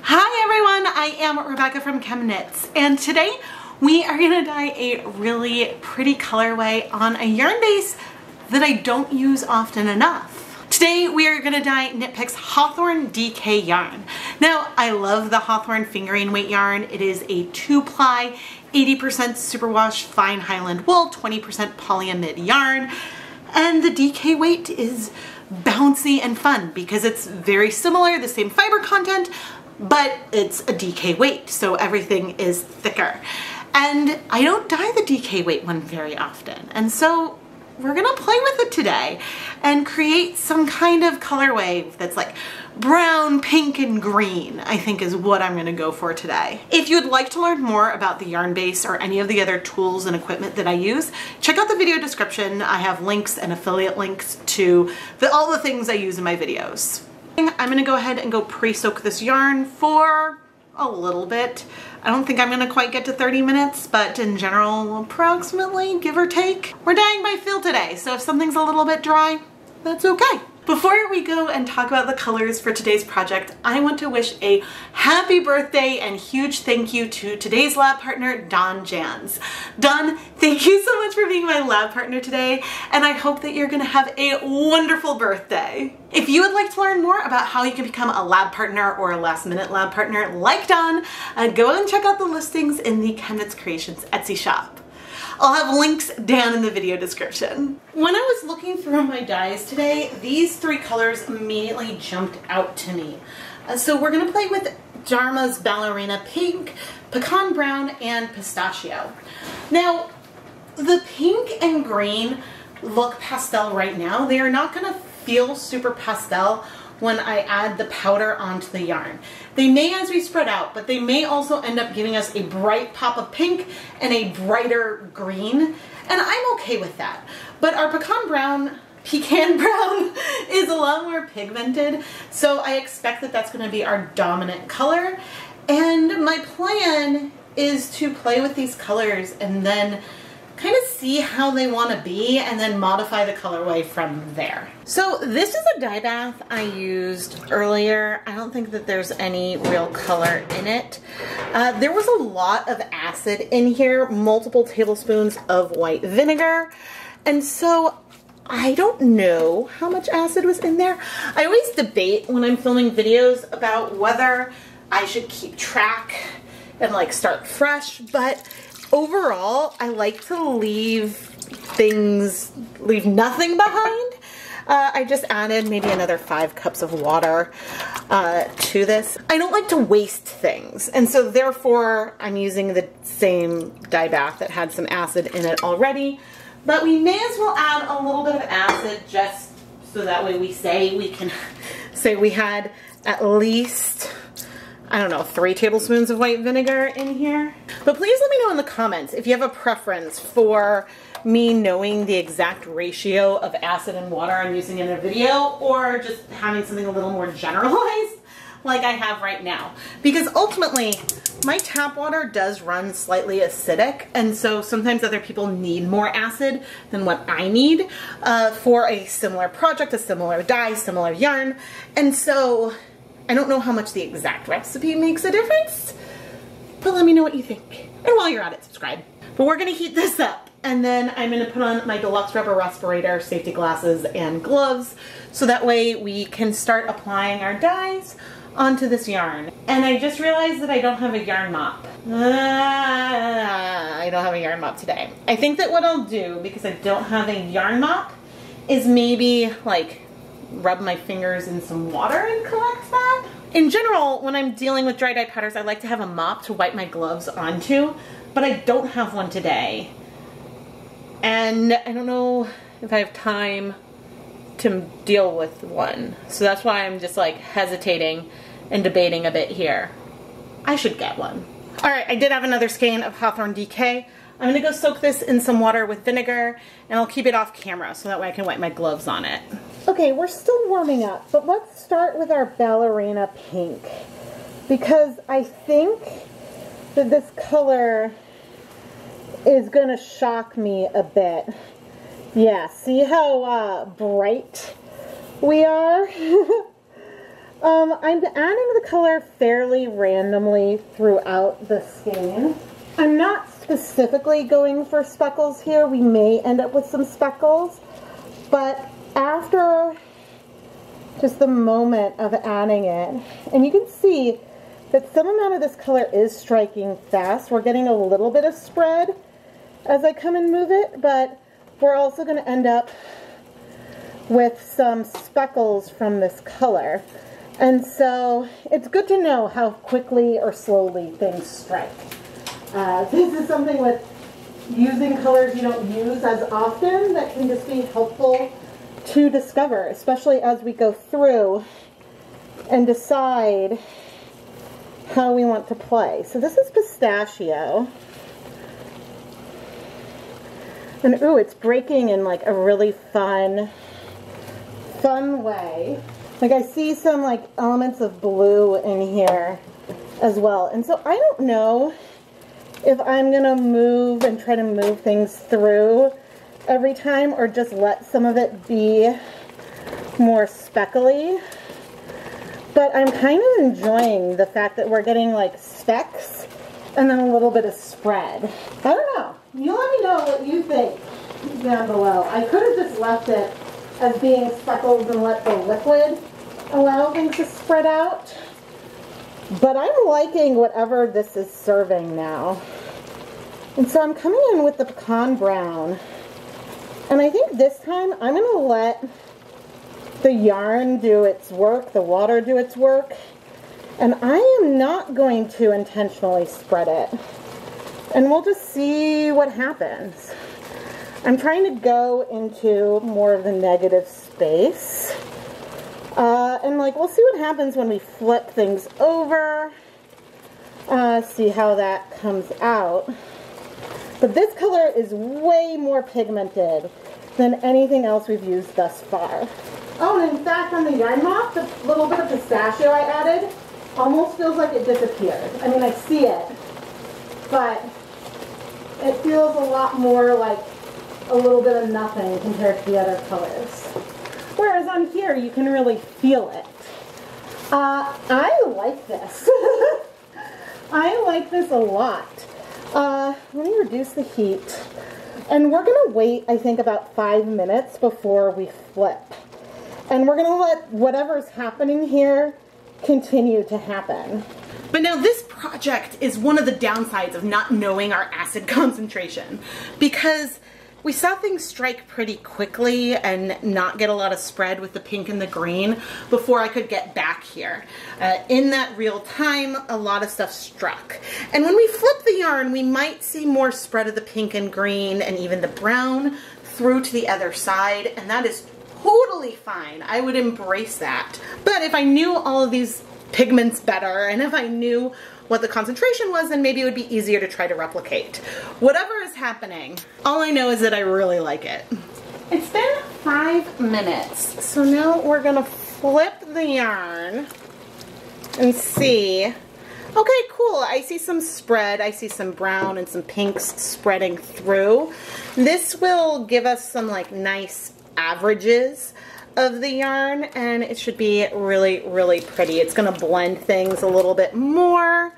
Hi everyone, I am Rebecca from ChemKnits, and today we are going to dye a really pretty colorway on a yarn base that I don't use often enough. Today we are going to dye Knit Picks Hawthorne DK yarn. Now I love the Hawthorne fingering weight yarn. It is a 2-ply, 80% superwash fine Highland wool, 20% polyamide yarn, and the DK weight is bouncy and fun because it's very similar, the same fiber content, but it's a DK weight, so everything is thicker. And I don't dye the DK weight one very often, and so we're gonna play with it today and create some kind of colorway that's like brown, pink, and green, I think is what I'm gonna go for today. If you'd like to learn more about the yarn base or any of the other tools and equipment that I use, check out the video description. I have links and affiliate links to all the things I use in my videos. I'm gonna go ahead and go pre-soak this yarn for a little bit. I don't think I'm gonna quite get to 30 minutes, but in general, approximately, give or take. We're dyeing by feel today, so if something's a little bit dry, that's okay. Before we go and talk about the colors for today's project, I want to wish a happy birthday and huge thank you to today's lab partner, Dawn Jans. Dawn, thank you so much for being my lab partner today, and I hope that you're gonna have a wonderful birthday. If you would like to learn more about how you can become a lab partner or a last minute lab partner like Dawn, go and check out the listings in the ChemKnits Creations Etsy shop. I'll have links down in the video description. When I was looking through my dyes today, these three colors immediately jumped out to me. So we're gonna play with Dharma's Ballerina Pink, Pecan Brown, and Pistachio. Now, the pink and green look pastel right now. They are not gonna feel super pastel when I add the powder onto the yarn. They may as we spread out, but they may also end up giving us a bright pop of pink and a brighter green, and I'm okay with that. But our pecan brown is a lot more pigmented, so I expect that that's going to be our dominant color, and my plan is to play with these colors and then kind of see how they want to be and then modify the colorway from there. So this is a dye bath I used earlier. I don't think that there's any real color in it. There was a lot of acid in here, multiple tablespoons of white vinegar, and so I don't know how much acid was in there. I always debate when I'm filming videos about whether I should keep track and like start fresh, but overall, I like to leave nothing behind. I just added maybe another 5 cups of water to this. I don't like to waste things, and so therefore I'm using the same dye bath that had some acid in it already, but we may as well add a little bit of acid just so that way we can say we had at least, I don't know, 3 tablespoons of white vinegar in here. But please let me know in the comments if you have a preference for me knowing the exact ratio of acid and water I'm using in a video, or just having something a little more generalized like I have right now. Because ultimately, my tap water does run slightly acidic, and so sometimes other people need more acid than what I need for a similar project, a similar dye, similar yarn, and so I don't know how much the exact recipe makes a difference, but let me know what you think. And while you're at it, subscribe. But we're gonna heat this up, and then I'm gonna put on my Deluxe Rubber respirator, safety glasses, and gloves, so that way we can start applying our dyes onto this yarn. And I just realized that I don't have a yarn mop. I don't have a yarn mop today. I think that what I'll do, because I don't have a yarn mop, is maybe like rub my fingers in some water and collect that. In general, when I'm dealing with dry dye powders, I like to have a mop to wipe my gloves onto, but I don't have one today. And I don't know if I have time to deal with one. So that's why I'm just like hesitating and debating a bit here. I should get one. All right, I did have another skein of Hawthorne DK. I'm gonna go soak this in some water with vinegar, and I'll keep it off camera so that way I can wipe my gloves on it. Okay, we're still warming up, but let's start with our Ballerina Pink, because I think that this color is gonna shock me a bit. Yeah, see how bright we are? I'm adding the color fairly randomly throughout the skein. I'm not specifically going for speckles here. We may end up with some speckles, but after just the moment of adding it, and you can see that some amount of this color is striking fast. We're getting a little bit of spread as I come and move it, but we're also going to end up with some speckles from this color. And so it's good to know how quickly or slowly things strike. This is something with using colors you don't use as often that can just be helpful to discover, especially as we go through and decide how we want to play. So this is pistachio. And ooh, it's breaking in like a really fun way. Like I see some like elements of blue in here as well. And so I don't know if I'm gonna move and try to move things through every time or just let some of it be more speckly. But I'm kind of enjoying the fact that we're getting like specks and then a little bit of spread. I don't know. You let me know what you think down below. I could have just left it as being speckled and let the liquid allow things to spread out. But I'm liking whatever this is serving now. And so I'm coming in with the pecan brown. And I think this time I'm going to let the yarn do its work, the water do its work. And I am not going to intentionally spread it. And we'll just see what happens. I'm trying to go into more of the negative space. And like, we'll see what happens when we flip things over. See how that comes out. But this color is way more pigmented than anything else we've used thus far. Oh, and in fact, on the yarn moth, the little bit of pistachio I added almost feels like it disappeared. I mean, I see it, but it feels a lot more like a little bit of nothing compared to the other colors. Whereas on here, you can really feel it. I like this. I like this a lot. Let me reduce the heat. And we're going to wait, I think, about 5 minutes before we flip. And we're going to let whatever's happening here continue to happen. But now this project is one of the downsides of not knowing our acid concentration, because we saw things strike pretty quickly and not get a lot of spread with the pink and the green before I could get back here. In that real time, a lot of stuff struck. And when we flip the yarn, we might see more spread of the pink and green and even the brown through to the other side, and that is totally fine. I would embrace that. But if I knew all of these pigments better, and if I knew what the concentration was, then maybe it would be easier to try to replicate. Whatever is happening, all I know is that I really like it. It's been 5 minutes, so now we're gonna flip the yarn and see. Okay, cool, I see some spread. I see some brown and some pinks spreading through. This will give us some like nice averages of the yarn, and it should be really, really pretty. It's gonna blend things a little bit more.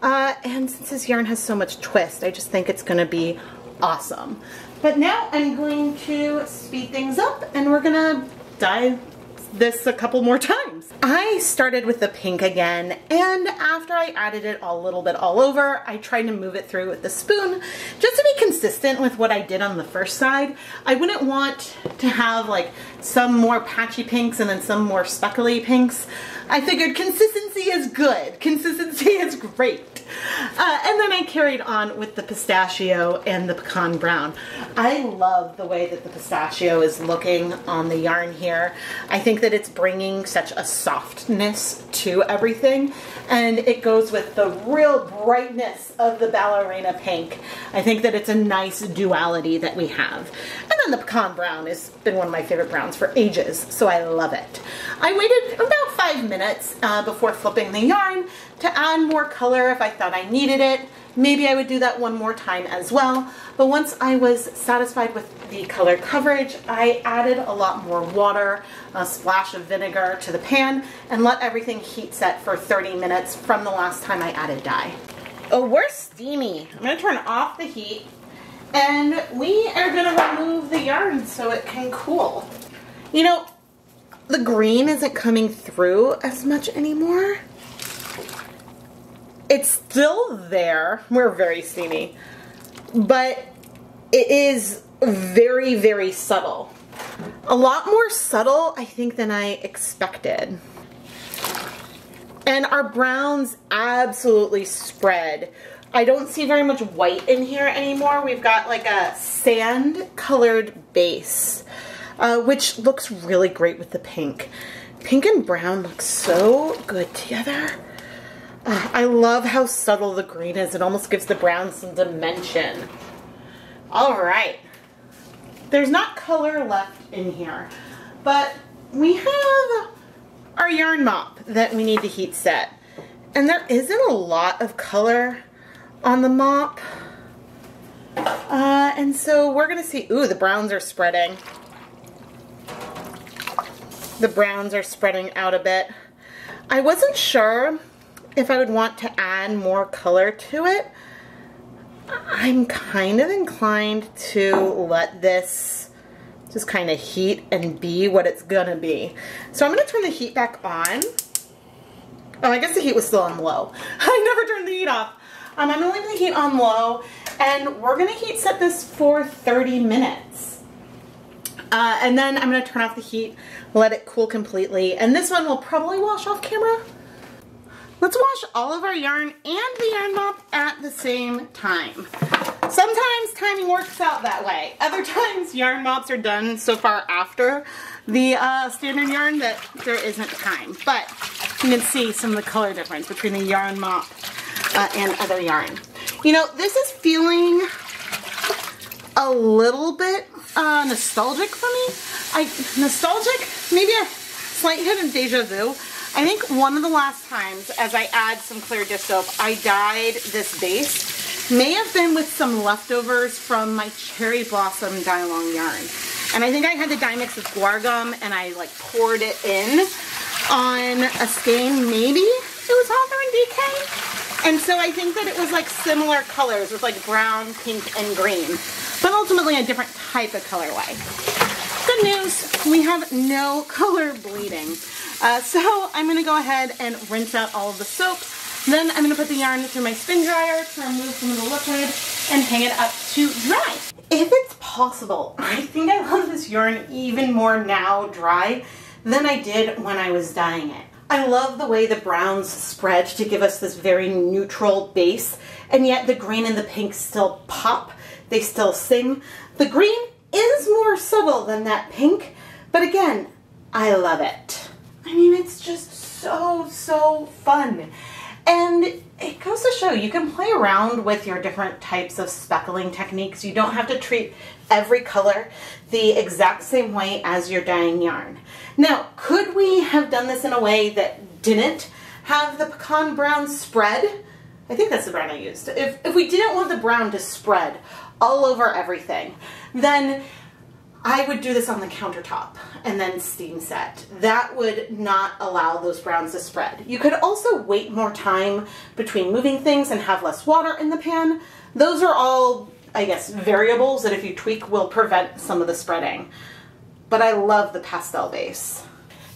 And since this yarn has so much twist, I just think it's gonna be awesome. But now I'm going to speed things up and we're gonna dye this a couple more times. I started with the pink again, and after I added it a little bit all over, I tried to move it through with the spoon just to be consistent with what I did on the first side. I wouldn't want to have like some more patchy pinks and then some more speckly pinks. I figured consistency is good. Consistency is great. And then I carried on with the pistachio and the pecan brown. I love the way that the pistachio is looking on the yarn here. I think that it's bringing such a softness to everything, and it goes with the real brightness of the ballerina pink. I think that it's a nice duality that we have. And then the pecan brown has been one of my favorite browns for ages, so I love it. I waited about 5 minutes before flipping the yarn to add more color if I thought I needed it. Maybe I would do that one more time as well. But once I was satisfied with the color coverage, I added a lot more water, a splash of vinegar to the pan, and let everything heat set for 30 minutes from the last time I added dye. Oh, we're steamy. I'm gonna turn off the heat, and we are gonna remove the yarn so it can cool. You know, the green isn't coming through as much anymore. It's still there. We're very steamy, but it is very, very subtle. A lot more subtle, I think, than I expected. And our browns absolutely spread. I don't see very much white in here anymore. We've got like a sand colored base, which looks really great with the pink. Pink and brown look so good together. I love how subtle the green is. It almost gives the brown some dimension. All right. There's not color left in here, but we have our yarn mop that we need to heat set. And there isn't a lot of color on the mop. And so we're gonna see, ooh, the browns are spreading. The browns are spreading out a bit. I wasn't sure if I would want to add more color to it. I'm kind of inclined to let this just kind of heat and be what it's gonna be. So I'm gonna turn the heat back on. Oh, I guess the heat was still on low. I never turned the heat off. I'm gonna leave the heat on low, and we're gonna heat set this for 30 minutes. And then I'm gonna turn off the heat, let it cool completely, and this one will probably wash off camera. Let's wash all of our yarn and the yarn mop at the same time. Sometimes timing works out that way. Other times yarn mops are done so far after the standard yarn that there isn't time. But you can see some of the color difference between the yarn mop and other yarn. You know, this is feeling a little bit nostalgic for me. Nostalgic, maybe a slight hit of deja vu. I think one of the last times, as I add some clear dish soap, I dyed this base. May have been with some leftovers from my Cherry Blossom dye-along yarn. And I think I had the dye mix with guar gum, and I like poured it in on a skein. Maybe it was Hawthorne DK. And so I think that it was like similar colors with like brown, pink, and green, but ultimately a different type of colorway. Good news, we have no color bleeding. So I'm going to go ahead and rinse out all of the soap. Then I'm going to put the yarn through my spin dryer to remove some of the liquid and hang it up to dry. If it's possible, I think I love this yarn even more now dry than I did when I was dyeing it. I love the way the browns spread to give us this very neutral base, and yet the green and the pink still pop. They still sing. The green is more subtle than that pink, but again, I love it. I mean, it's just so fun. And it goes to show you can play around with your different types of speckling techniques. You don't have to treat every color the exact same way as your dyeing yarn. Now, could we have done this in a way that didn't have the pecan brown spread? I think that's the brown I used. If we didn't want the brown to spread all over everything, then I would do this on the countertop and then steam set. That would not allow those browns to spread. You could also wait more time between moving things and have less water in the pan. Those are all, I guess, variables that if you tweak will prevent some of the spreading. But I love the pastel base.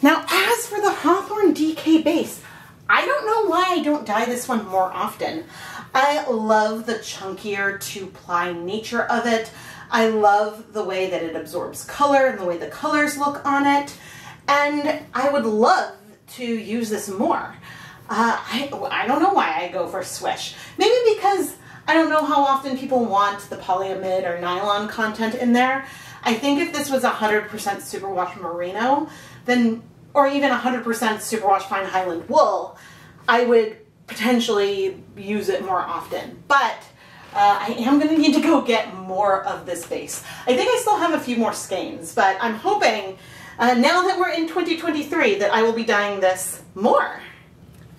Now, as for the Hawthorne DK base, I don't know why I don't dye this one more often. I love the chunkier two-ply nature of it. I love the way that it absorbs color and the way the colors look on it. And I would love to use this more. I don't know why I go for Swish. Maybe because I don't know how often people want the polyamide or nylon content in there. I think if this was 100% superwash merino, then, or even 100% superwash fine Highland wool, I would potentially use it more often. But I am going to need to go get more of this base. I think I still have a few more skeins, but I'm hoping now that we're in 2023 that I will be dyeing this more.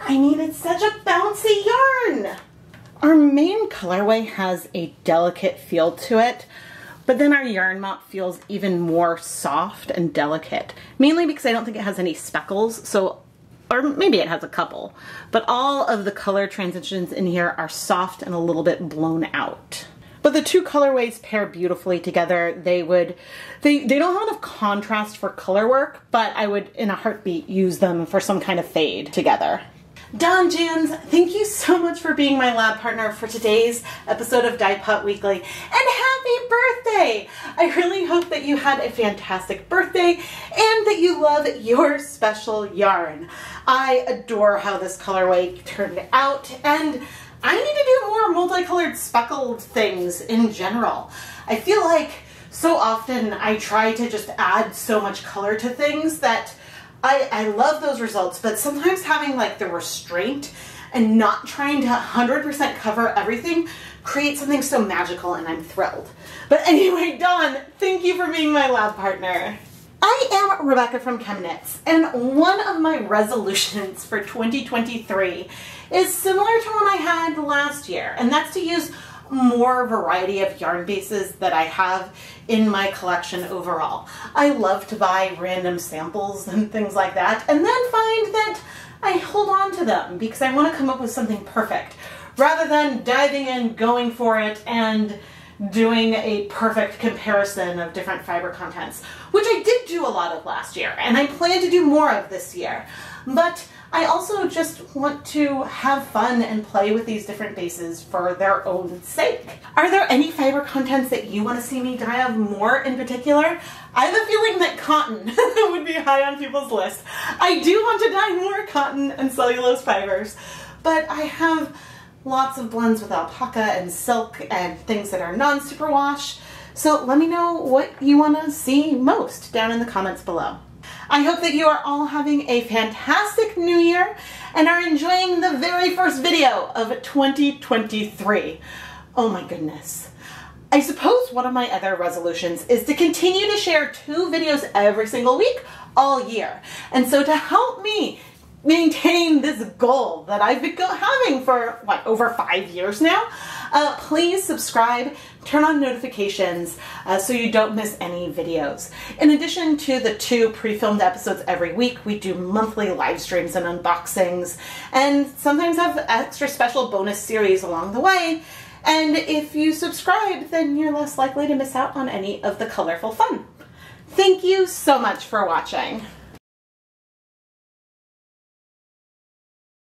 I mean, it's such a bouncy yarn. Our main colorway has a delicate feel to it, but then our yarn mop feels even more soft and delicate, mainly because I don't think it has any speckles, or maybe it has a couple, but all of the color transitions in here are soft and a little bit blown out. But the two colorways pair beautifully together. They don't have enough contrast for color work, but I would in a heartbeat use them for some kind of fade together. Dawn Jans, thank you so much for being my lab partner for today's episode of Dye Pot Weekly, and happy birthday! I really hope that you had a fantastic birthday and that you love your special yarn. I adore how this colorway turned out, and I need to do more multicolored speckled things in general. I feel like so often I try to just add so much color to things that I love those results, but sometimes having like the restraint and not trying to 100% cover everything creates something so magical, and I'm thrilled. But anyway, Dawn, thank you for being my lab partner. I am Rebecca from ChemKnits, and one of my resolutions for 2023 is similar to one I had last year, and that's to use more variety of yarn bases that I have in my collection overall. I love to buy random samples and things like that, and then find that I hold on to them because I want to come up with something perfect, rather than diving in, going for it, and doing a perfect comparison of different fiber contents, which I did do a lot of last year, and I plan to do more of this year. But I also just want to have fun and play with these different bases for their own sake. Are there any fiber contents that you want to see me dye of more in particular? I have a feeling that cotton would be high on people's list. I do want to dye more cotton and cellulose fibers, but I have lots of blends with alpaca and silk and things that are non-superwash. So let me know what you want to see most down in the comments below. I hope that you are all having a fantastic new year and are enjoying the very first video of 2023. Oh my goodness. I suppose one of my other resolutions is to continue to share 2 videos every single week all year. And so to help me maintain this goal that I've been having for, what, over 5 years now, please subscribe, turn on notifications so you don't miss any videos. In addition to the 2 pre-filmed episodes every week, we do monthly live streams and unboxings, and sometimes have extra special bonus series along the way. And if you subscribe, then you're less likely to miss out on any of the colorful fun. Thank you so much for watching.